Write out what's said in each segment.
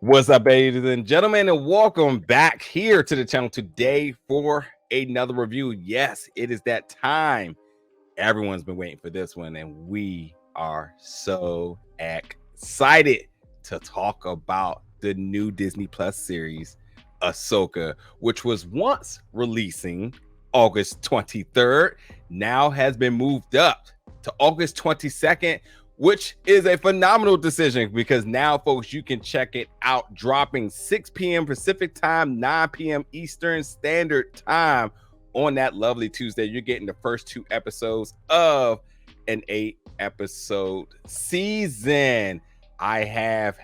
What's up, ladies and gentlemen, and welcome back here to the channel today for another review. Yes, it is that time. Everyone's been waiting for this one, and we are so excited to talk about the new Disney Plus series, Ahsoka, which was once releasing August 23rd, now has been moved up to August 22nd, which is a phenomenal decision because now, folks, you can check it out dropping 6 p.m. Pacific time, 9 p.m. Eastern Standard Time on that lovely Tuesday. You're getting the first 2 episodes of an 8-episode season. I have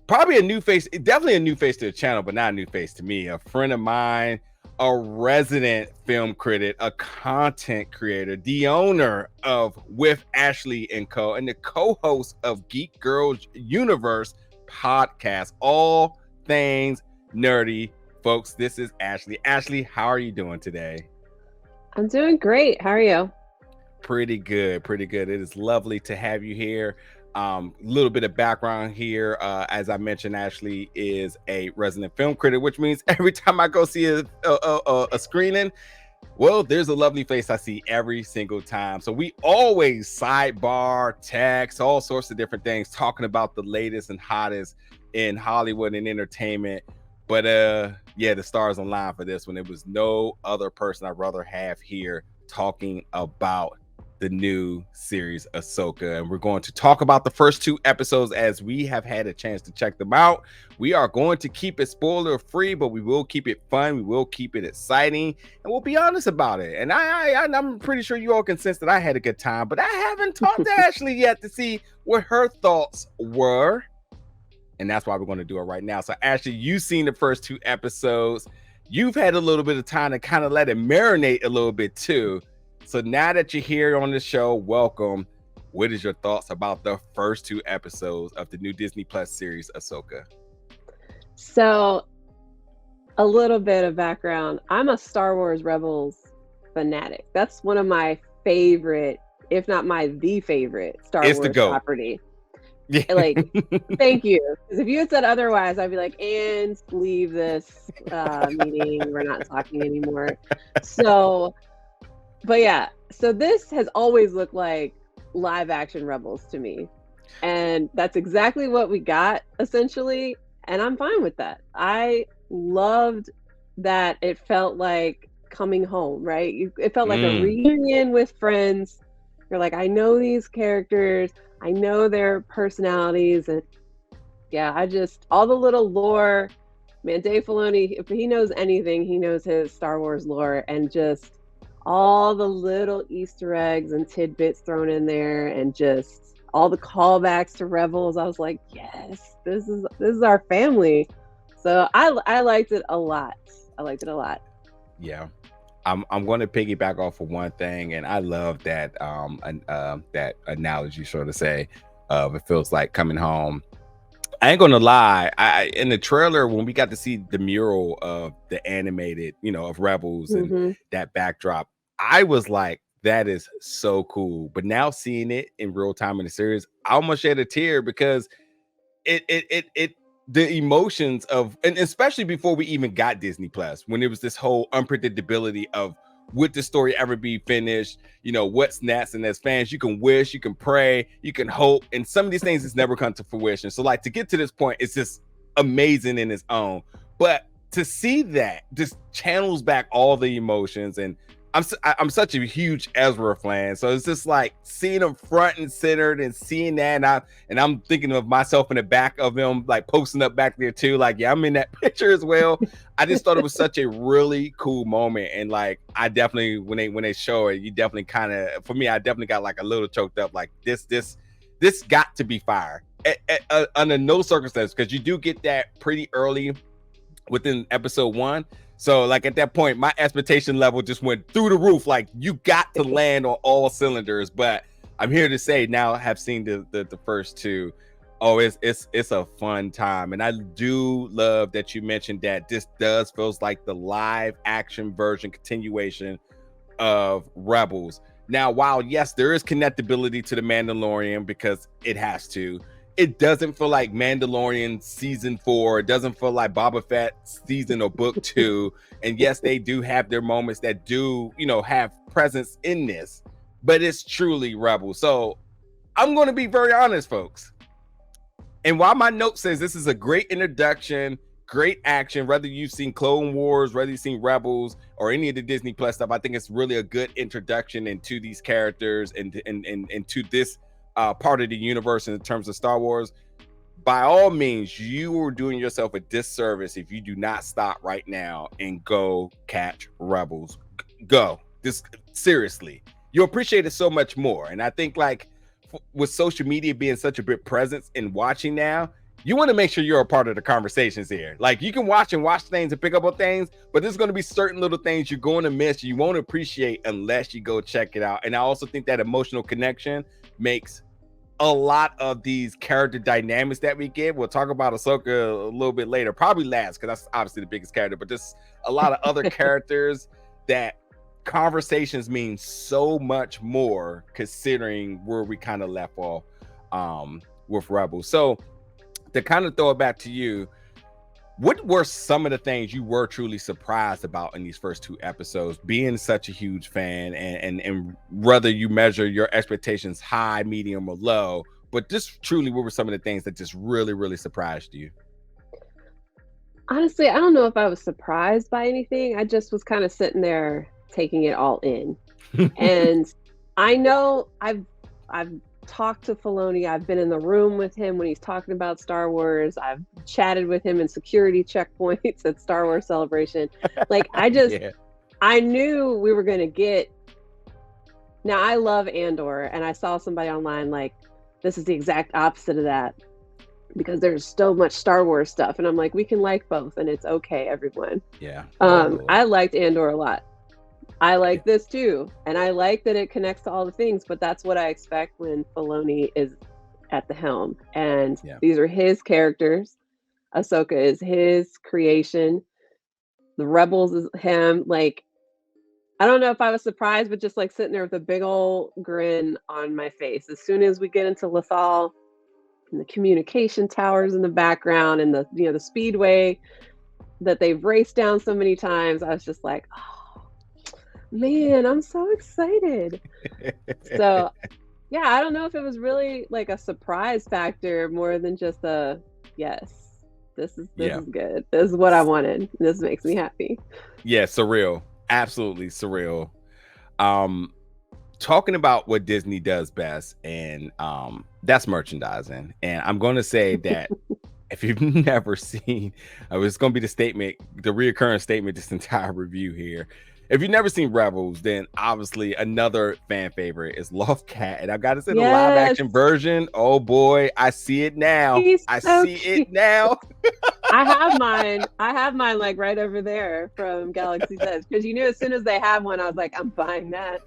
probably a new face, definitely a new face to the channel, but not a new face to me. A friend of mine, a resident film critic, a content creator, the owner of With Ashley and Co., and the co-host of Geek Girls Universe podcast. All things nerdy, folks. This is Ashley. Ashley, how are you doing today? I'm doing great. How are you? Pretty good, pretty good. It is lovely to have you here. Little bit of background here. As I mentioned, Ashley is a resident film critic, which means every time I go see a screening, well, there's a lovely face I see every single time. So we always sidebar, text, all sorts of different things, talking about the latest and hottest in Hollywood and entertainment. But yeah, the stars aligned for this one. It was no other person I'd rather have here talking about the new series Ahsoka, and we're going to talk about the first 2 episodes as we have had a chance to check them out. We are going to keep it spoiler free, but we will keep it fun, we will keep it exciting, and we'll be honest about it. And I'm pretty sure you all can sense that I had a good time, but I haven't talked to Ashley yet to see what her thoughts were, and that's why we're going to do it right now. So Ashley, you've seen the first 2 episodes, you've had a little bit of time to kind of let it marinate a little bit too. So now that you're here on the show, welcome. What is your thoughts about the first 2 episodes of the new Disney Plus series, Ahsoka? So, a little bit of background. I'm a Star Wars Rebels fanatic. That's one of my favorite, if not the favorite, Star Wars property. Yeah. Like, thank you. Because if you had said otherwise, I'd be like, and leave this meeting. We're not talking anymore. But yeah, so this has always looked like live action Rebels to me. And that's exactly what we got, essentially. And I'm fine with that. I loved that it felt like coming home, right? It felt like a reunion with friends. You're like, I know these characters. I know their personalities. And yeah, all the little lore. Man, Dave Filoni, if he knows anything, he knows his Star Wars lore. And just all the little Easter eggs and tidbits thrown in there, and just all the callbacks to Rebels. I was like, yes, this is our family. So I liked it a lot. Yeah, I'm going to piggyback off of one thing, and I love that that analogy, sort of say, of it feels like coming home. I ain't gonna lie. In the trailer, when we got to see the mural of the animated, of Rebels and that backdrop, I was like, that is so cool. But now seeing it in real time in the series, I almost shed a tear because the emotions of, and especially before we even got Disney Plus, when it was this whole unpredictability of, would the story ever be finished? What's next? And as fans, you can wish, you can pray, you can hope, and some of these things has never come to fruition. So like, to get to this point, it's just amazing in its own. But to see that just channels back all the emotions, and I'm such a huge Ezra fan, so it's just like seeing him front and centered and seeing that, and I'm thinking of myself in the back of him, like posting up back there too, like, yeah, I'm in that picture as well. I just thought it was such a really cool moment, and like, I definitely, when they show it, you definitely kind of, for me, I definitely got like a little choked up, like this got to be fire under no circumstance, because you do get that pretty early within episode 1. So like, at that point, my expectation level just went through the roof. Like, you got to land on all cylinders. But I'm here to say, now I have seen the first 2. Oh, it's a fun time. And I do love that you mentioned that this feels like the live action version continuation of Rebels. Now, while yes, there is connectability to the Mandalorian because it has to, it doesn't feel like Mandalorian season 4. It doesn't feel like Boba Fett season or book 2. And yes, they do have their moments that do, have presence in this, but it's truly Rebels. So I'm going to be very honest, folks. And while my note says this is a great introduction, great action, whether you've seen Clone Wars, whether you've seen Rebels or any of the Disney Plus stuff, I think it's really a good introduction into these characters and to this part of the universe in terms of Star Wars. By all means, you are doing yourself a disservice if you do not stop right now and go catch Rebels. Go. This seriously, you'll appreciate it so much more. And I think like with social media being such a big presence in watching now, you want to make sure you're a part of the conversations here. Like you can watch things and pick up on things, but there's going to be certain little things you're going to miss. You won't appreciate unless you go check it out. And I also think that emotional connection makes a lot of these character dynamics that we get. We'll talk about Ahsoka a little bit later, probably last, because that's obviously the biggest character, but just a lot of other characters that conversations mean so much more considering where we kind of left off with Rebels. So to kind of throw it back to you, what were some of the things you were truly surprised about in these first 2 episodes, being such a huge fan, and whether you measure your expectations high, medium, or low, but just truly, what were some of the things that just really, really surprised you? Honestly, I don't know if I was surprised by anything. I just was kind of sitting there taking it all in. And I know I've talked to Filoni. I've been in the room with him when he's talking about Star Wars. I've chatted with him in security checkpoints at Star Wars Celebration. Like I knew we were going to get. Now I love Andor, and I saw somebody online like, this is the exact opposite of that because there's so much Star Wars stuff, and I'm like, we can like both, and it's okay, everyone. Yeah. I liked Andor a lot. I like this too, and I like that it connects to all the things, but that's what I expect when Filoni is at the helm. And these are his characters. Ahsoka is his creation. The Rebels is him. Like, I don't know if I was surprised, but just like sitting there with a big old grin on my face. As soon as we get into Lothal and the communication towers in the background and the speedway that they've raced down so many times, I was just like, oh, man, I'm so excited. So yeah, I don't know if it was really like a surprise factor more than just yes, this is good. This is what I wanted. This makes me happy. Yeah, surreal. Absolutely surreal. Talking about what Disney does best, and that's merchandising. And I'm going to say that if you've never seen, it's going to be the reoccurring statement, this entire review here. If you've never seen Rebels, then obviously another fan favorite is Lost Cat. And I've got to say, the live action version, oh boy, I see it now. I see it now. I have mine like right over there from Galaxy's Edge, because you knew as soon as they had one, I was like, I'm buying that.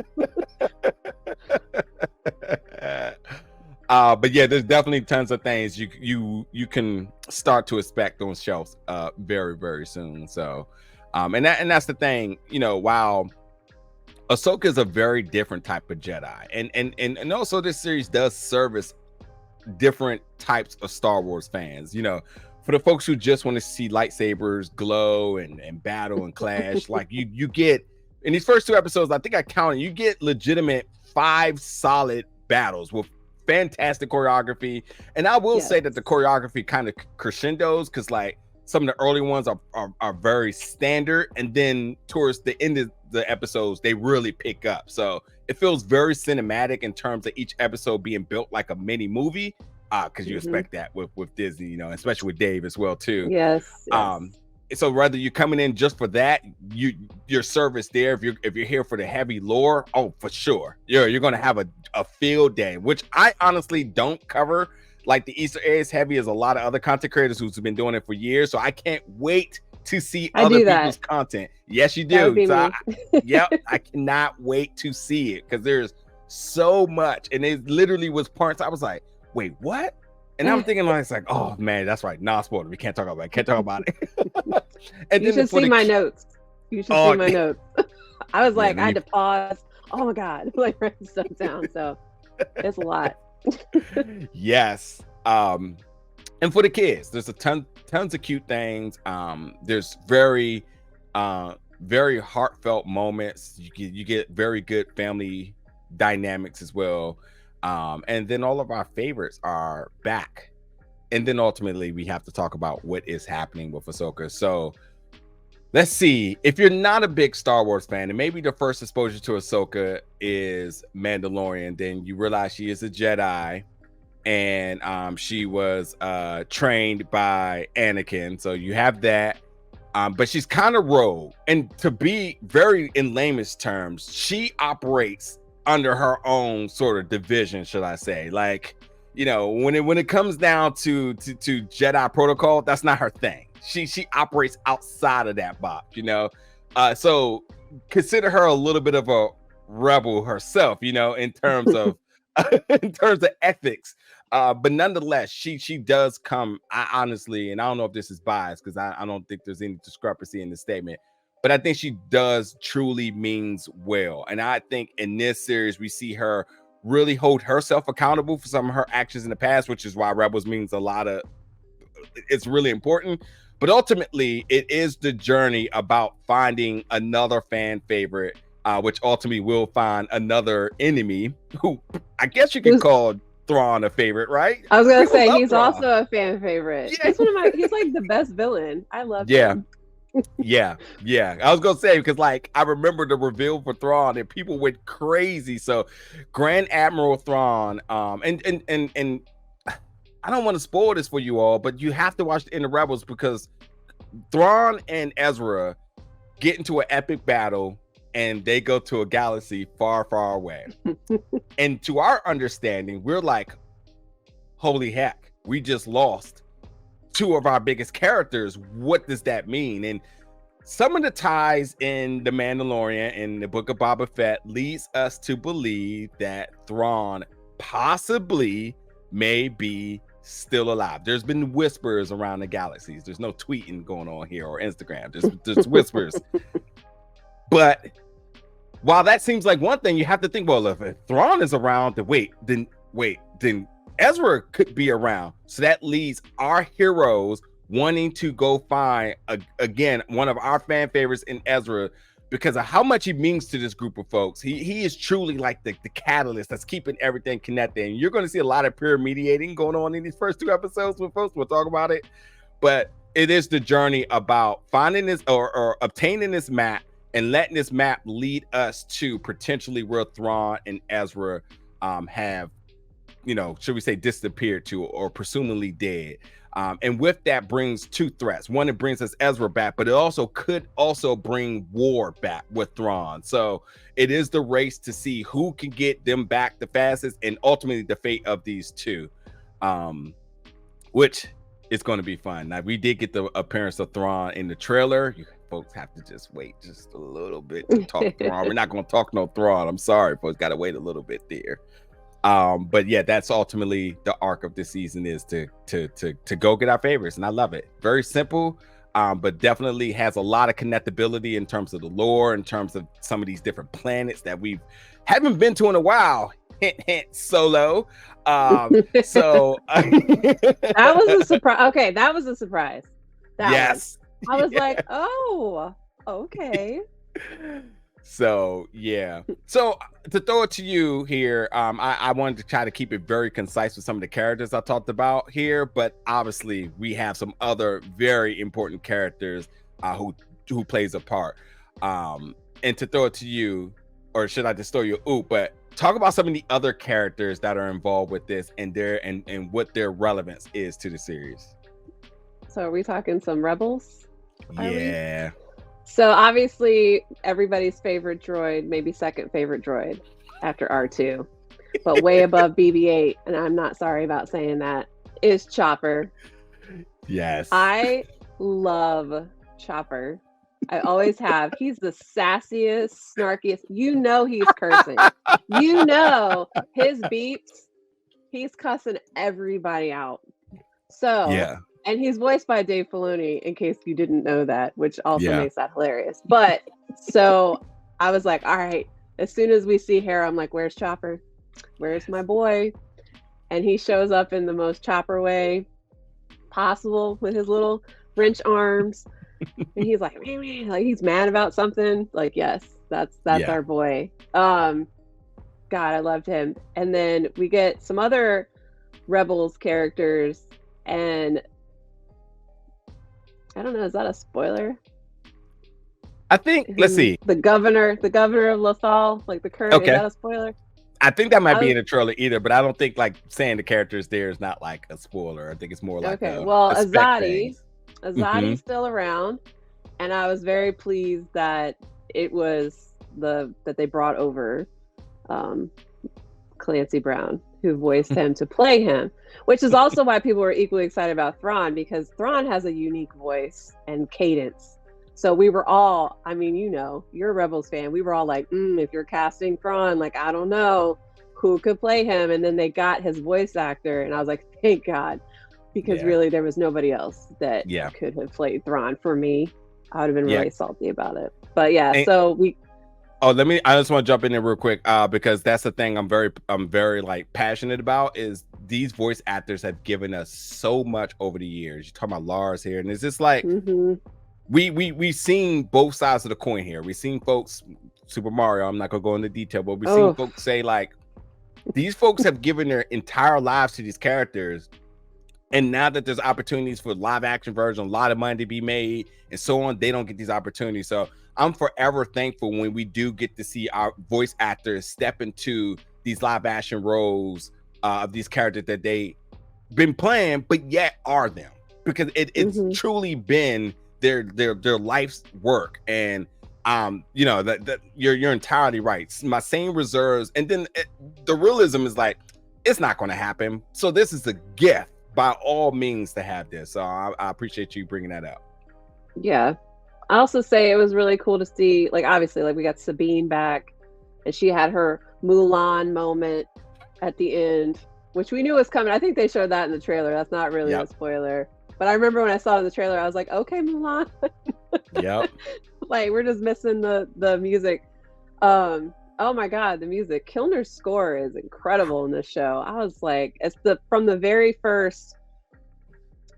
But yeah, there's definitely tons of things you can start to expect on shelves very, very soon. So and that's the thing, while Ahsoka is a very different type of Jedi, and also this series does service different types of Star Wars fans. For the folks who just want to see lightsabers glow and battle and clash, like you get in these first 2 episodes, I think I counted, you get legitimate 5 solid battles with fantastic choreography. And I will say that the choreography kind of crescendos, because like some of the early ones are very standard, and then towards the end of the episodes they really pick up. So it feels very cinematic in terms of each episode being built like a mini movie, because you expect that with Disney, especially with Dave as well too. Yes. So whether you're coming in just for that, your service there, if you're here for the heavy lore, oh, for sure, you're gonna have a field day, which I honestly don't cover like the Easter eggs heavy as a lot of other content creators who's been doing it for years. So I can't wait to see other people's content. Yes, you do. So I cannot wait to see it, because there's so much, and it literally was parts I was like, wait, what? And I'm thinking like, it's like, oh man, that's right. Nah, spoiler. We can't talk about it. Can't talk about it. And you should see my notes. You should see my notes. I was like, I had to pause. Oh my God. Like write stuff down. So it's a lot. Yes. Um, and for the kids, there's a tons of cute things. There's very heartfelt moments. You get very good family dynamics as well. And then all of our favorites are back. And then ultimately we have to talk about what is happening with Ahsoka. So let's see. If you're not a big Star Wars fan, and maybe the first exposure to Ahsoka is Mandalorian, then you realize she is a Jedi, and she was trained by Anakin. So you have that. But she's kind of rogue. And to be very in lamest terms, she operates under her own sort of division, should I say. Like, you know, when it comes down to Jedi protocol, that's not her thing. She operates outside of that box, you know. So consider her a little bit of a rebel herself, you know, in terms of in terms of ethics. But nonetheless, she does come. I honestly, and I don't know if this is biased because I don't think there's any discrepancy in the statement, but I think she does truly means well. And I think in this series we see her really hold herself accountable for some of her actions in the past, which is why Rebels means a lot of. It's really important. But ultimately, it is the journey about finding another fan favorite, which ultimately will find another enemy who I guess you could call Thrawn a favorite, right? I was gonna say he's also a fan favorite. Yeah. He's like the best villain. I love him. Yeah. I was gonna say, because like I remember the reveal for Thrawn and people went crazy. So Grand Admiral Thrawn, and I don't want to spoil this for you all, but you have to watch In the Rebels because Thrawn and Ezra get into an epic battle and they go to a galaxy far, far away. And to our understanding, we're like, holy heck, we just lost two of our biggest characters. What does that mean? And some of the ties in The Mandalorian and the Book of Boba Fett leads us to believe that Thrawn possibly may be still alive. There's been whispers around the galaxies. There's no tweeting going on here or Instagram. There's whispers. But while that seems like one thing, you have to think, well, if Thrawn is around, then Ezra could be around. So that leads our heroes wanting to go find again one of our fan favorites in Ezra, because of how much he means to this group of folks. He is truly like the catalyst that's keeping everything connected. And you're going to see a lot of peer mediating going on in these first two episodes with folks. We'll talk about it. But it is the journey about finding this or obtaining this map and letting this map lead us to potentially where Thrawn and Ezra have, you know, should we say disappeared to or presumably dead. And with that brings two threats. One, it brings us Ezra back, but it also could also bring war back with Thrawn. So it is the race to see who can get them back the fastest, and ultimately the fate of these two, which is going to be fun. Now, we did get the appearance of Thrawn in the trailer. You folks have to just wait just a little bit to talk Thrawn. We're not going to talk no Thrawn. I'm sorry, folks. Got to wait a little bit there. But yeah, that's ultimately the arc of this season, is to go get our favorites, and I love it. Very simple, but definitely has a lot of connectability in terms of the lore, in terms of some of these different planets that we haven't been to in a while. Hint, hint, Solo. So that was a surprise. Okay, that was a surprise. Yes, I was like, oh, okay. So yeah, so to throw it to you here, I wanted to try to keep it very concise with some of the characters I talked about here, but obviously we have some other very important characters who plays a part. And to throw it to you, or should I just throw you but talk about some of the other characters that are involved with this and and what their relevance is to the series. So are we talking some Rebels? Yeah. So obviously everybody's favorite droid, maybe second favorite droid after R2, but way above BB-8, and I'm not sorry about saying that, is Chopper. Yes. I love Chopper. I always have. He's the sassiest, snarkiest. You know he's cursing. You know his beeps. He's cussing everybody out. So yeah. And he's voiced by Dave Filoni, in case you didn't know that, which also makes that hilarious. But so I was like, all right, as soon as we see Hera, I'm like, where's Chopper? Where's my boy? and he shows up in the most chopper way possible with his little wrench arms, and he's like, like he's mad about something. Like, yes, that's Yeah. our boy. God, I loved him. And then we get some other Rebels characters, and I don't know, is that a spoiler? I think, let's see. The governor of Lothal, like the current, Okay. is that a spoiler? I think that might be in the trailer either, but I don't think like saying the characters there is not like a spoiler. I think it's more like Azadi's Mhm. still around, and I was very pleased that it was that they brought over Clancy Brown, who voiced him, to play him, which is also why people were equally excited about Thrawn, because Thrawn has a unique voice and cadence. So we were all, I mean, you know, you're a Rebels fan. We were all like, if you're casting Thrawn, like, I don't know who could play him. And then they got his voice actor, and I was like, thank God, because really there was nobody else that could have played Thrawn for me. I would have been really salty about it. But so we. Oh, I just want to jump in there real quick, because that's the thing I'm very like passionate about, is these voice actors have given us so much over the years. You're talking about Lars here, and it's just like, we've seen both sides of the coin here. We've seen folks, Super Mario, I'm not gonna go into detail, but we've seen folks say like, these folks have given their entire lives to these characters, and now that there's opportunities for live action version, a lot of money to be made and so on, they don't get these opportunities. So I'm forever thankful when we do get to see our voice actors step into these live action roles of these characters that they been playing, but yet are them, because it's truly been their life's work. And you know, that you're entirely right. My same reserves, and then the realism is like, it's not going to happen. So this is a gift by all means to have this. So I appreciate you bringing that up. Yeah. I also say it was really cool to see, like, obviously, like, we got Sabine back, and she had her Mulan moment at the end, which we knew was coming. I think they showed that in the trailer. That's not really a spoiler. But I remember when I saw it in the trailer, I was like, okay, Mulan. Yep. Like, we're just missing the music. Oh my God, the music. Kilner's score is incredible in this show. I was like, it's from the very first,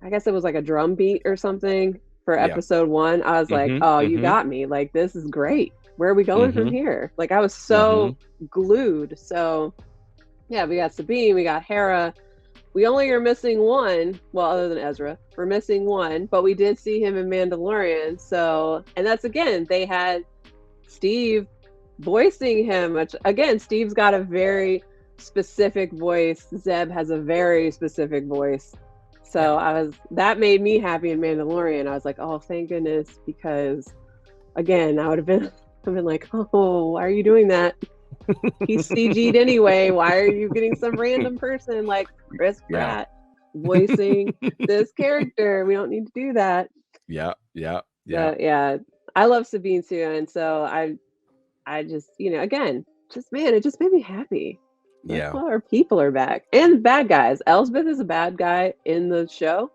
I guess it was like a drum beat or something for episode 1. I was like, oh, you got me. Like, this is great. Where are we going from here? Like, I was so glued. So yeah, we got Sabine, we got Hera. We only are missing one, well, other than Ezra, we're missing one, but we did see him in Mandalorian. So, and that's, again, they had Steve voicing him, which, again, Steve's got a very specific voice. Zeb has a very specific voice. So that made me happy in Mandalorian. I was like, oh, thank goodness, because again, I would have been like, oh, why are you doing that? He's CG'd anyway. Why are you getting some random person like Chris Pratt voicing this character? We don't need to do that. Yeah. I love Sabine too, and so I just, you know, again, just, man, it just made me happy. That's why our people are back. And bad guys. Elsbeth is a bad guy in the show.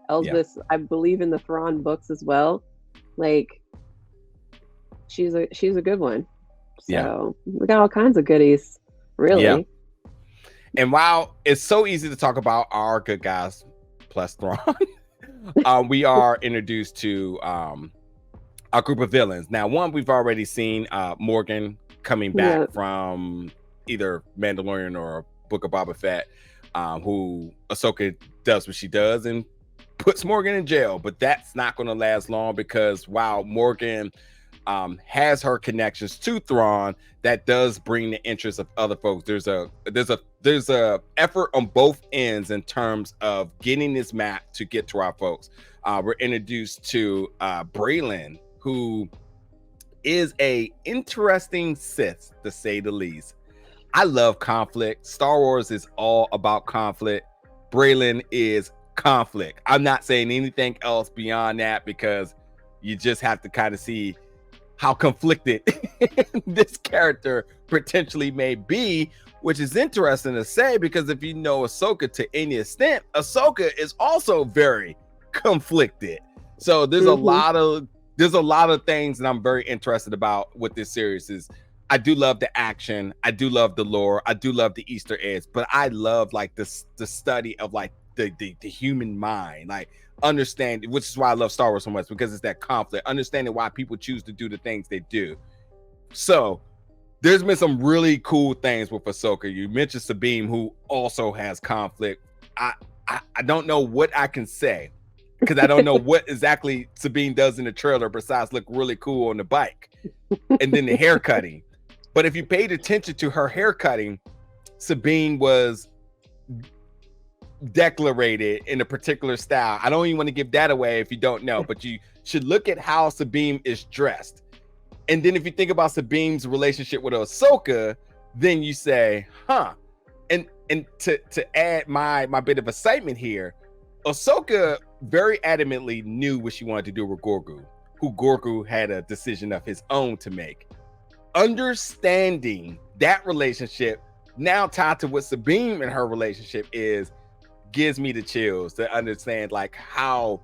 Elsbeth, I believe, in the Thrawn books as well. Like, she's a good one. So we got all kinds of goodies, really. Yeah. And while it's so easy to talk about our good guys plus Thrawn, we are introduced to a group of villains. Now, one, we've already seen Morgan coming back from either Mandalorian or Book of Boba Fett, who Ahsoka does what she does and puts Morgan in jail. But that's not going to last long, because while Morgan has her connections to Thrawn, that does bring the interest of other folks. There's a effort on both ends in terms of getting this map to get to our folks. We're introduced to Braylon, who is a interesting Sith, to say the least. I love conflict. Star Wars is all about conflict. Braylon is conflict. I'm not saying anything else beyond that, because you just have to kind of see how conflicted this character potentially may be, which is interesting to say, because if you know Ahsoka to any extent, Ahsoka is also very conflicted. So there's a lot of things that I'm very interested about what this series is I do love the action. I do love the lore. I do love the Easter eggs, but I love like the study of like the human mind, like understand, which is why I love Star Wars so much, because it's that conflict, understanding why people choose to do the things they do. So there's been some really cool things with Ahsoka. You mentioned Sabine, who also has conflict. I don't know what I can say because I don't know what exactly Sabine does in the trailer besides look really cool on the bike and then the hair cutting. But if you paid attention to her hair cutting, Sabine was declarated in a particular style. I don't even want to give that away if you don't know, but you should look at how Sabine is dressed. And then if you think about Sabine's relationship with Ahsoka, then you say, huh. And to add my bit of excitement here, Ahsoka very adamantly knew what she wanted to do with Grogu, who Grogu had a decision of his own to make. Understanding that relationship now tied to what Sabine and her relationship is gives me the chills to understand like how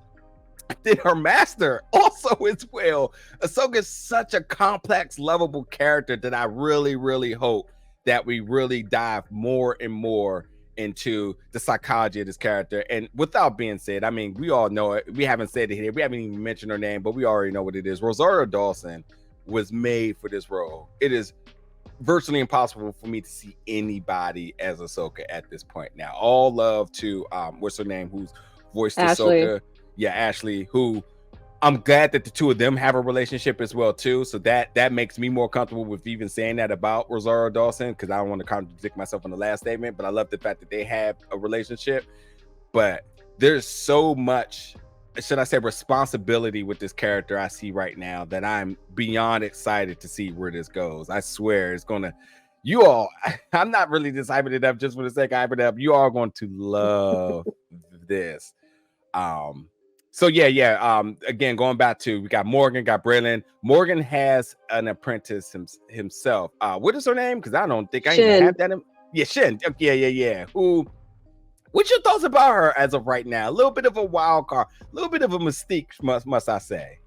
did her master also as well. Ahsoka is such a complex, lovable character that I really, really hope that we really dive more and more into the psychology of this character. And without being said, I mean, we all know it. We haven't said it here. We haven't even mentioned her name, but we already know what it is. Rosario Dawson was made for this role. It is virtually impossible for me to see anybody as Ahsoka at this point. Now, all love to what's her name, who's voiced Ashley. Ahsoka. Yeah, Ashley, who I'm glad that the two of them have a relationship as well too. So that makes me more comfortable with even saying that about Rosario Dawson, because I don't want to contradict myself on the last statement, but I love the fact that they have a relationship. But there's so much, should I say, responsibility with this character I see right now that I'm beyond excited to see where this goes. I swear it's gonna, you all, I'm not really just hyping it up just for the sake of hyping it up. You are going to love this. So yeah. Again, going back to, we got Morgan, got Braylon. Morgan has an apprentice himself. What is her name? Because I don't think I even have that. Yeah, Shin. Yeah. What's your thoughts about her as of right now? A little bit of a wild card, a little bit of a mystique, must I say?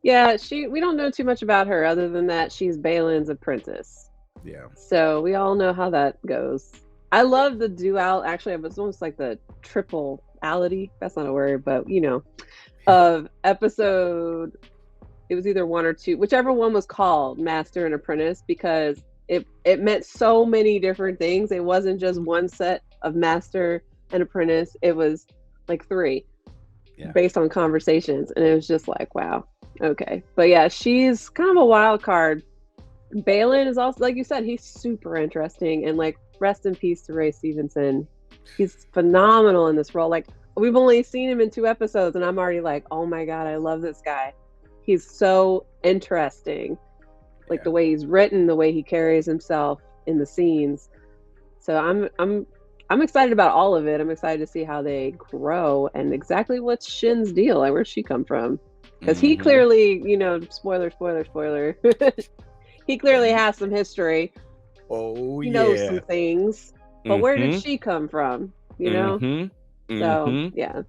Yeah, we don't know too much about her other than that she's Balin's apprentice. Yeah. So we all know how that goes. I love the dual. Actually, it was almost like the triple-ality. That's not a word, but you know, of episode. It was either 1 or 2, whichever one was called Master and Apprentice, because it meant so many different things. It wasn't just one set of Master and Apprentice. It was like 3, based on conversations, and it was just like, wow, okay. But yeah, she's kind of a wild card. Baylan is also, like you said, he's super interesting, and like, rest in peace to Ray Stevenson. He's phenomenal in this role. Like, we've only seen him in 2 episodes, and I'm already like, oh my god, I love this guy. He's so interesting, like the way he's written, the way he carries himself in the scenes. So I'm excited about all of it. I'm excited to see how they grow and exactly what's Shin's deal. Like, where'd she come from? Because he clearly, you know, spoiler. He clearly has some history. Oh, he knows some things, but where did she come from? You know? So yeah.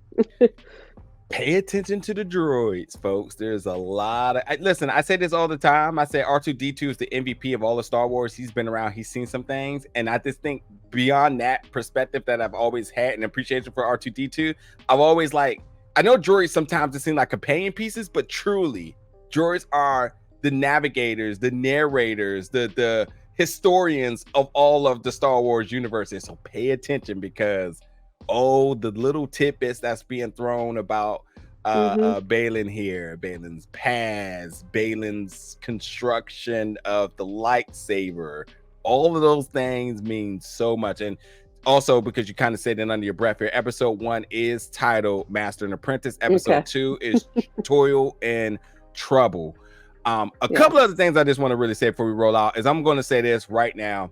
Pay attention to the droids, folks. There's a lot of, listen, I say this all the time. I say R2-D2 is the MVP of all of Star Wars. He's been around, he's seen some things, and I just think beyond that perspective that I've always had and appreciation for R2-D2, I've always like, I know droids sometimes it seem like companion pieces, but truly droids are the navigators, the narrators, the historians of all of the Star Wars universes. So pay attention, because the little tidbits that's being thrown about Baylan here, Baylan's past, Baylan's construction of the lightsaber, all of those things mean so much. And also, because you kind of said it under your breath here, episode 1 is titled Master and Apprentice. Episode 2 is Toil and Trouble. A couple other things I just want to really say before we roll out is, I'm going to say this right now.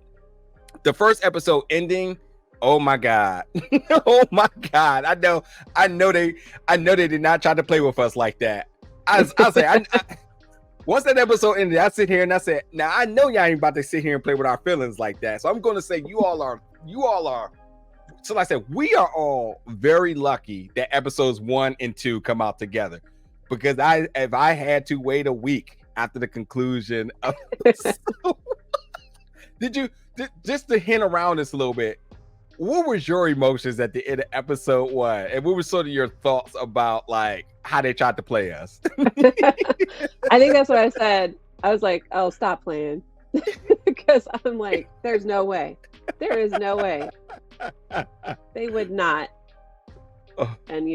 The first episode ending, oh my god. Oh my god. I know they did not try to play with us like that. I'll say, once that episode ended, I sit here and I said, now I know y'all ain't about to sit here and play with our feelings like that. So I'm going to say you all are, so like I said, we are all very lucky that episodes 1 and 2 come out together, because if I had to wait a week, after the conclusion of just to hint around this a little bit, what was your emotions at the end of episode 1? And what were sort of your thoughts about like how they tried to play us? I think that's what I said. I was like, oh, stop playing. Because I'm like, there's no way. There is no way. They would not. And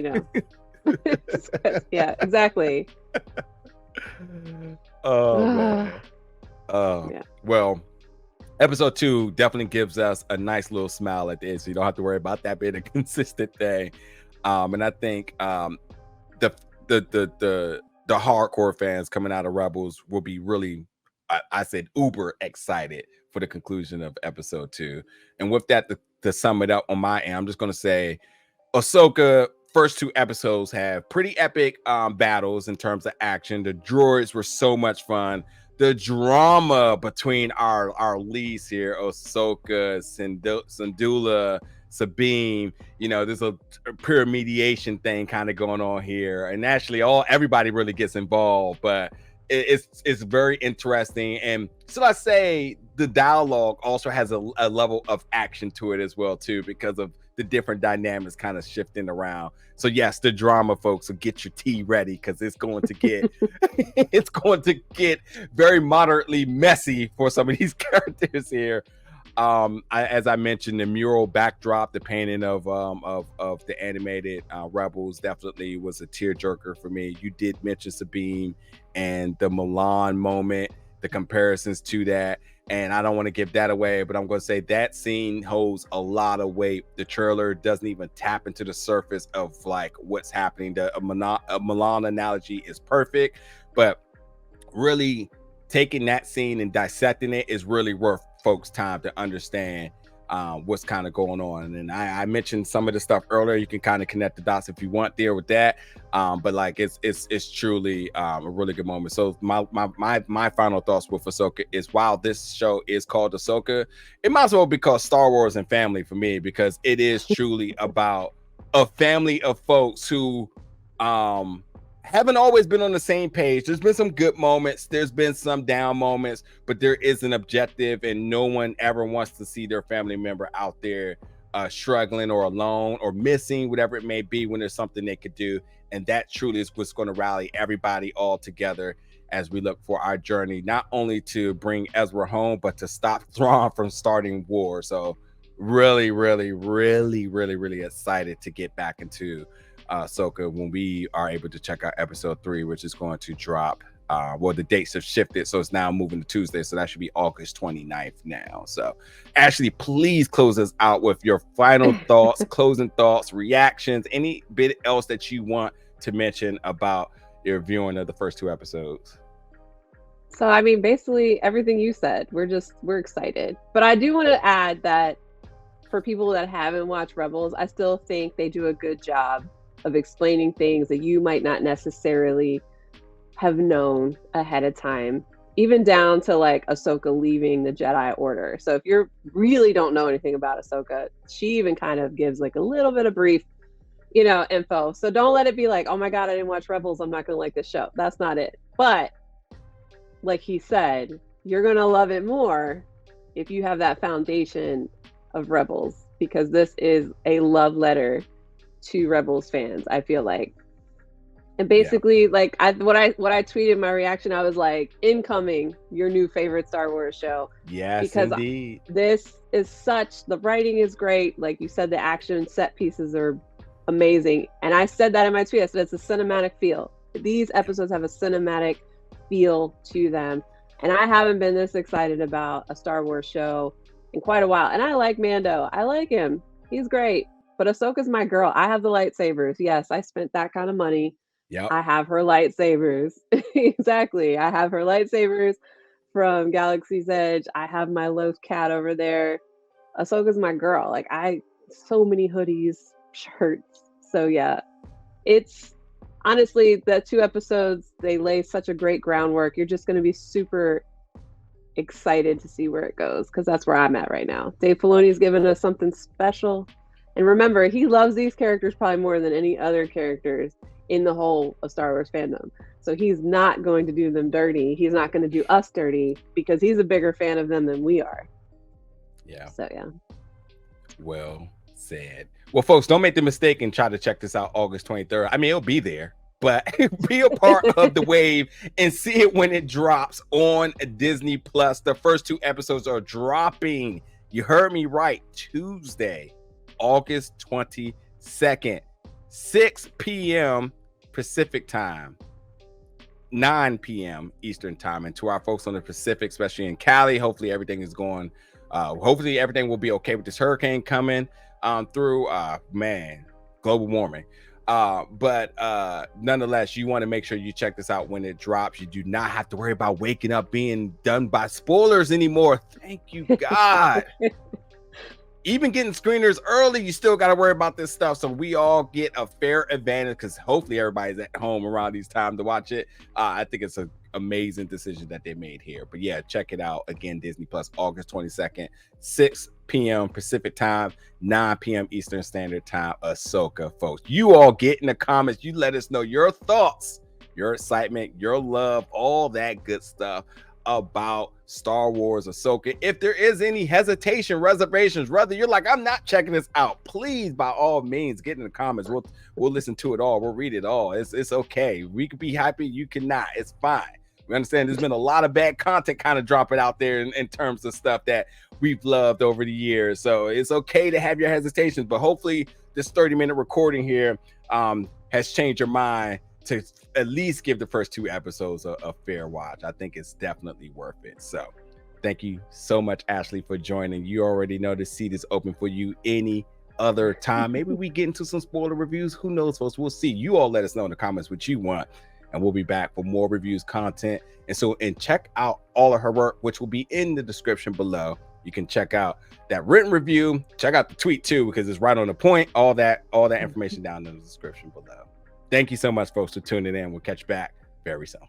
yeah, exactly. Oh man. Yeah. Well, episode 2 definitely gives us a nice little smile at the end, so you don't have to worry about that being a consistent thing. And I think the hardcore fans coming out of Rebels will be really, I said, uber excited for the conclusion of episode 2. And with that, to sum it up on my end, I'm just going to say Ahsoka first 2 episodes have pretty epic battles in terms of action. The droids were so much fun. The drama between our leads here, Ahsoka, Syndulla, Sabine, there's a pure mediation thing kind of going on here, and actually everybody really gets involved, but it's very interesting. And so I say the dialogue also has a level of action to it as well too, because of the different dynamics kind of shifting around. So yes, the drama, folks, so get your tea ready, because it's going to get it's going to get very moderately messy for some of these characters here. As I mentioned, the mural backdrop, the painting of the animated Rebels definitely was a tearjerker for me. You did mention Sabine and the Milan moment, the comparisons to that. And I don't want to give that away, but I'm going to say that scene holds a lot of weight. The trailer doesn't even tap into the surface of like what's happening. The Milan analogy is perfect, but really taking that scene and dissecting it is really worth folks' time to understand what's kind of going on. And I mentioned some of the stuff earlier. You can kind of connect the dots if you want there with that. But like it's truly a really good moment. So my final thoughts with Ahsoka is, while this show is called Ahsoka, it might as well be called Star Wars and Family for me, because it is truly about a family of folks who haven't always been on the same page. There's been some good moments, there's been some down moments, but there is an objective, and no one ever wants to see their family member out there struggling or alone or missing, whatever it may be, when there's something they could do. And that truly is what's going to rally everybody all together as we look for our journey, not only to bring Ezra home, but to stop Thrawn from starting war. So really, really, really, really, really excited to get back into Ahsoka when we are able to check out episode 3, which is going to drop. Well, the dates have shifted, so it's now moving to Tuesday, so that should be August 29th now. So Ashley, please close us out with your final thoughts, closing thoughts, reactions, any bit else that you want to mention about your viewing of the first 2 episodes. So I mean, basically everything you said. We're excited, but I do want to add that for people that haven't watched Rebels, I still think they do a good job of explaining things that you might not necessarily have known ahead of time, even down to like Ahsoka leaving the Jedi Order. So if you really don't know anything about Ahsoka, she even kind of gives like a little bit of brief, info. So don't let it be like, oh my God, I didn't watch Rebels, I'm not gonna like this show. That's not it. But like he said, you're gonna love it more if you have that foundation of Rebels, because this is a love letter to Rebels fans, I feel like. And basically, like what I tweeted in my reaction, I was like, incoming, your new favorite Star Wars show. Yes, because indeed. This is the writing is great. Like you said, the action set pieces are amazing. And I said that in my tweet. I said it's a cinematic feel. These episodes have a cinematic feel to them. And I haven't been this excited about a Star Wars show in quite a while. And I like Mando. I like him. He's great. But Ahsoka's my girl. I have the lightsabers. Yes, I spent that kind of money. Yep. I have her lightsabers. Exactly. I have her lightsabers from Galaxy's Edge. I have my Loth cat over there. Ahsoka's my girl. Like so many hoodies, shirts. So yeah, it's honestly the 2 episodes, they lay such a great groundwork. You're just going to be super excited to see where it goes, because that's where I'm at right now. Dave Filoni's given us something special. And remember, he loves these characters probably more than any other characters in the whole of Star Wars fandom. So he's not going to do them dirty. He's not going to do us dirty because he's a bigger fan of them than we are. Yeah. So yeah. Well said. Well, folks, don't make the mistake and try to check this out August 23rd. I mean, it'll be there, but be a part of the wave and see it when it drops on Disney Plus. The first 2 episodes are dropping. You heard me right. Tuesday, August 22nd, 6 p.m. Pacific time, 9 p.m. Eastern time. And to our folks on the Pacific, especially in Cali, hopefully everything is going. Hopefully everything will be okay with this hurricane coming through. Man, global warming. But nonetheless, you want to make sure you check this out when it drops. You do not have to worry about waking up being done by spoilers anymore. Thank you, God. Even getting screeners early, you still got to worry about this stuff. So we all get a fair advantage because hopefully everybody's at home around these times to watch it. I think it's an amazing decision that they made here. But yeah, check it out. Again, Disney Plus, August 22nd, 6 p.m. Pacific time, 9 p.m. Eastern Standard Time. Ahsoka, folks. You all get in the comments. You let us know your thoughts, your excitement, your love, all that good stuff about Star Wars Ahsoka. If there is any hesitation, reservations, whether you're like, I'm not checking this out, please, by all means, get in the comments. We'll listen to it all. We'll read it all. It's okay. We could be happy. You cannot. It's fine. We understand there's been a lot of bad content kind of dropping out there in terms of stuff that we've loved over the years. So it's okay to have your hesitations, but hopefully this 30-minute recording here has changed your mind to at least give the first 2 episodes a fair watch. I think it's definitely worth it. So thank you so much, Ashley, for joining. You already know the seat is open for you any other time. Maybe we get into some spoiler reviews. Who knows, folks? We'll see. You all let us know in the comments what you want, and we'll be back for more reviews, content. And check out all of her work, which will be in the description below. You can check out that written review. Check out the tweet too, because it's right on the point. All that information down in the description below. Thank you so much, folks, for tuning in. We'll catch you back very soon.